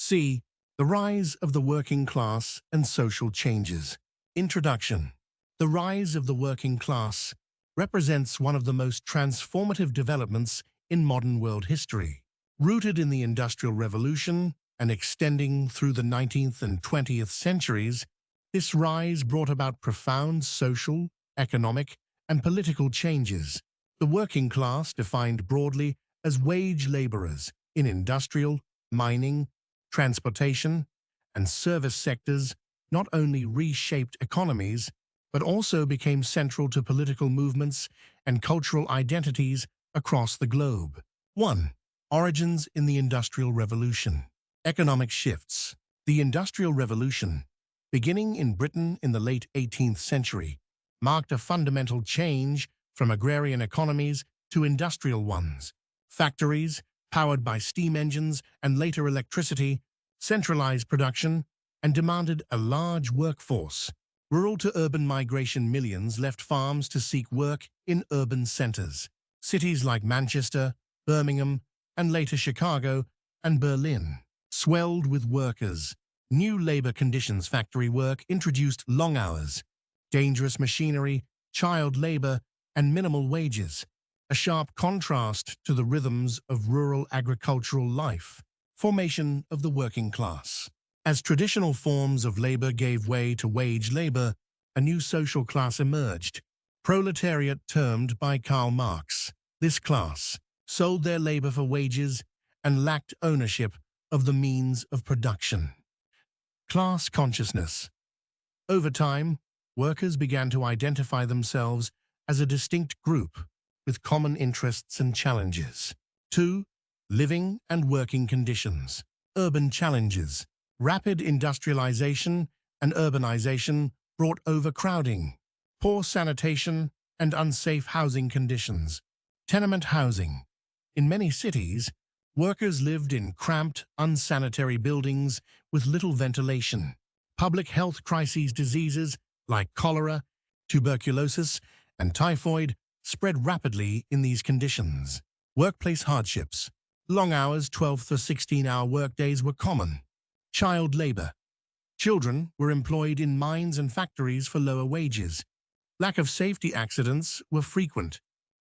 C. The rise of the working class and social changes. Introduction. The rise of the working class represents one of the most transformative developments in modern world history. Rooted in the Industrial Revolution and extending through the 19th and 20th centuries, this rise brought about profound social, economic, and political changes. The working class, defined broadly as wage laborers in industrial, mining, transportation, and service sectors, not only reshaped economies, but also became central to political movements and cultural identities across the globe. 1. Origins in the Industrial Revolution. Economic shifts. The Industrial Revolution, beginning in Britain in the late 18th century, marked a fundamental change from agrarian economies to industrial ones. Factories, powered by steam engines and later electricity, centralized production and demanded a large workforce. Rural to urban migration. Millions left farms to seek work in urban centers. Cities like Manchester, Birmingham, and later Chicago and Berlin swelled with workers. New labor conditions. Factory work introduced long hours, dangerous machinery, child labor, and minimal wages, a sharp contrast to the rhythms of rural agricultural life. Formation of the working class. As traditional forms of labor gave way to wage labor, a new social class emerged, proletariat, termed by Karl Marx. This class sold their labor for wages and lacked ownership of the means of production. Class consciousness. Over time, workers began to identify themselves as a distinct group with common interests and challenges. 2. Living and working conditions. Urban challenges. Rapid industrialization and urbanization brought overcrowding, poor sanitation, and unsafe housing conditions. Tenement housing. In many cities, workers lived in cramped, unsanitary buildings with little ventilation. Public health crises. Diseases like cholera, tuberculosis, and typhoid spread rapidly in these conditions. Workplace hardships. Long hours, 12 to 16-hour workdays were common. Child labor. Children were employed in mines and factories for lower wages. Lack of safety. Accidents were frequent,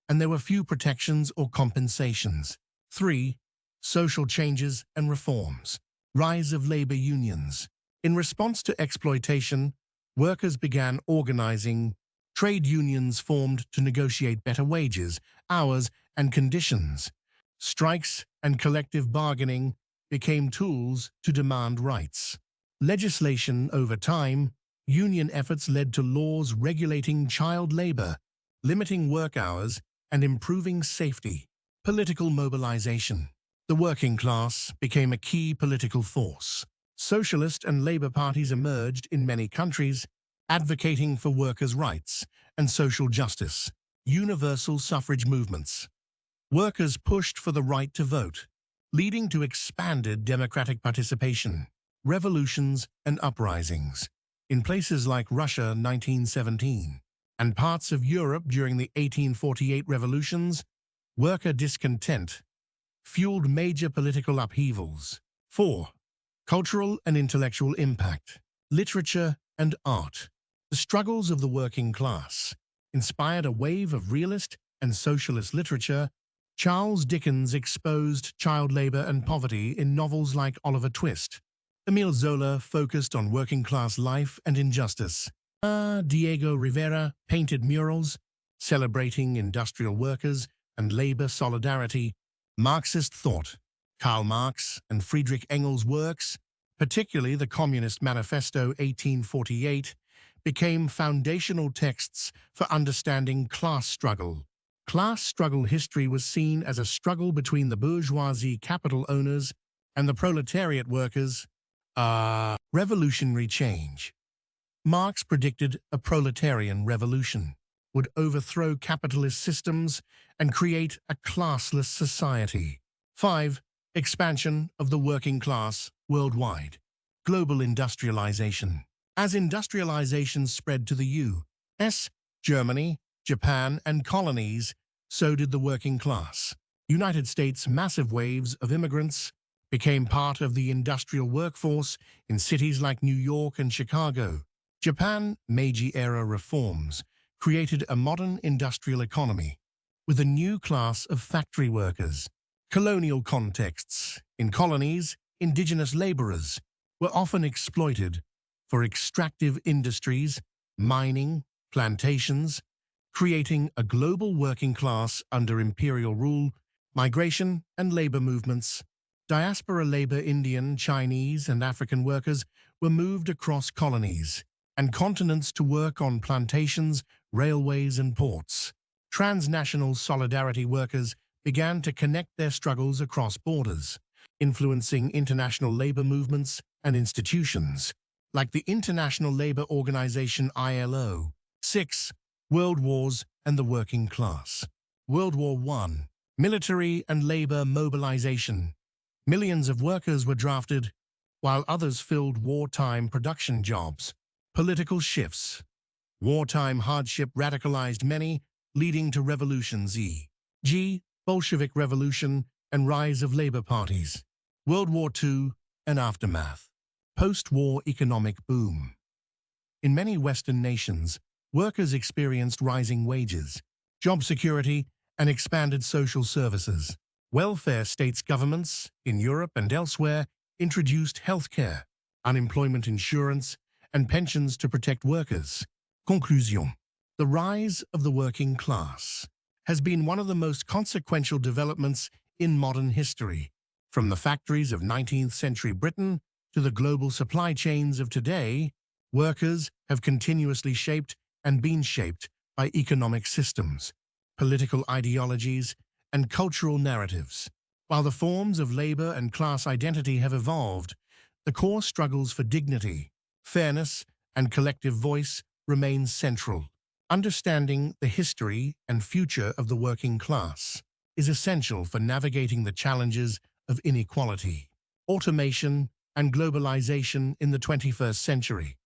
and there were few protections or compensations. 3. Social changes and reforms. Rise of labor unions. In response to exploitation, workers began organizing. Trade unions formed to negotiate better wages, hours, and conditions. Strikes and collective bargaining became tools to demand rights. Legislation. Over time, union efforts led to laws regulating child labor, limiting work hours, and improving safety. Political mobilization. The working class became a key political force. Socialist and labor parties emerged in many countries, advocating for workers' rights and social justice. Universal suffrage movements. Workers pushed for the right to vote, leading to expanded democratic participation. Revolutions and uprisings. In places like Russia 1917 and parts of Europe during the 1848 revolutions, worker discontent fueled major political upheavals. 4. Cultural and intellectual impact. Literature and art. The struggles of the working class inspired a wave of realist and socialist literature. Charles Dickens exposed child labor and poverty in novels like Oliver Twist. Emile Zola focused on working-class life and injustice. Diego Rivera painted murals celebrating industrial workers and labor solidarity. Marxist thought. Karl Marx and Friedrich Engels' works, particularly the Communist Manifesto 1848, became foundational texts for understanding class struggle. Class struggle history was seen as a struggle between the bourgeoisie capital owners and the proletariat workers. Revolutionary change. Marx predicted a proletarian revolution would overthrow capitalist systems and create a classless society. 5. Expansion of the working class worldwide. Global industrialization. As industrialization spread to the U.S., Germany, Japan, and colonies, so did the working class. United States, massive waves of immigrants became part of the industrial workforce in cities like New York and Chicago. Japan Meiji-era reforms created a modern industrial economy with a new class of factory workers. Colonial contexts. In colonies, indigenous laborers were often exploited for extractive industries, mining, plantations, creating a global working class under imperial rule. Migration and labor movements. Diaspora labor, Indian, Chinese, and African workers were moved across colonies and continents to work on plantations, railways, and ports. Transnational solidarity workers began to connect their struggles across borders, influencing international labor movements and institutions, like the International Labour Organization ILO. 6. World Wars and the Working Class. World War I. Military and labor mobilization. Millions of workers were drafted, while others filled wartime production jobs. Political shifts. Wartime hardship radicalized many, leading to revolutions e.g. Bolshevik Revolution and rise of labor parties. World War II and aftermath. Post-war economic boom. In many Western nations, workers experienced rising wages, job security, and expanded social services. Welfare states governments, in Europe and elsewhere, introduced healthcare, unemployment insurance, and pensions to protect workers. Conclusion. The rise of the working class has been one of the most consequential developments in modern history, from the factories of 19th-century Britain to the global supply chains of today. Workers have continuously shaped and been shaped by economic systems, political ideologies, and cultural narratives. While the forms of labor and class identity have evolved, the core struggles for dignity, fairness, and collective voice remain central. Understanding the history and future of the working class is essential for navigating the challenges of inequality, automation, and globalization in the 21st century.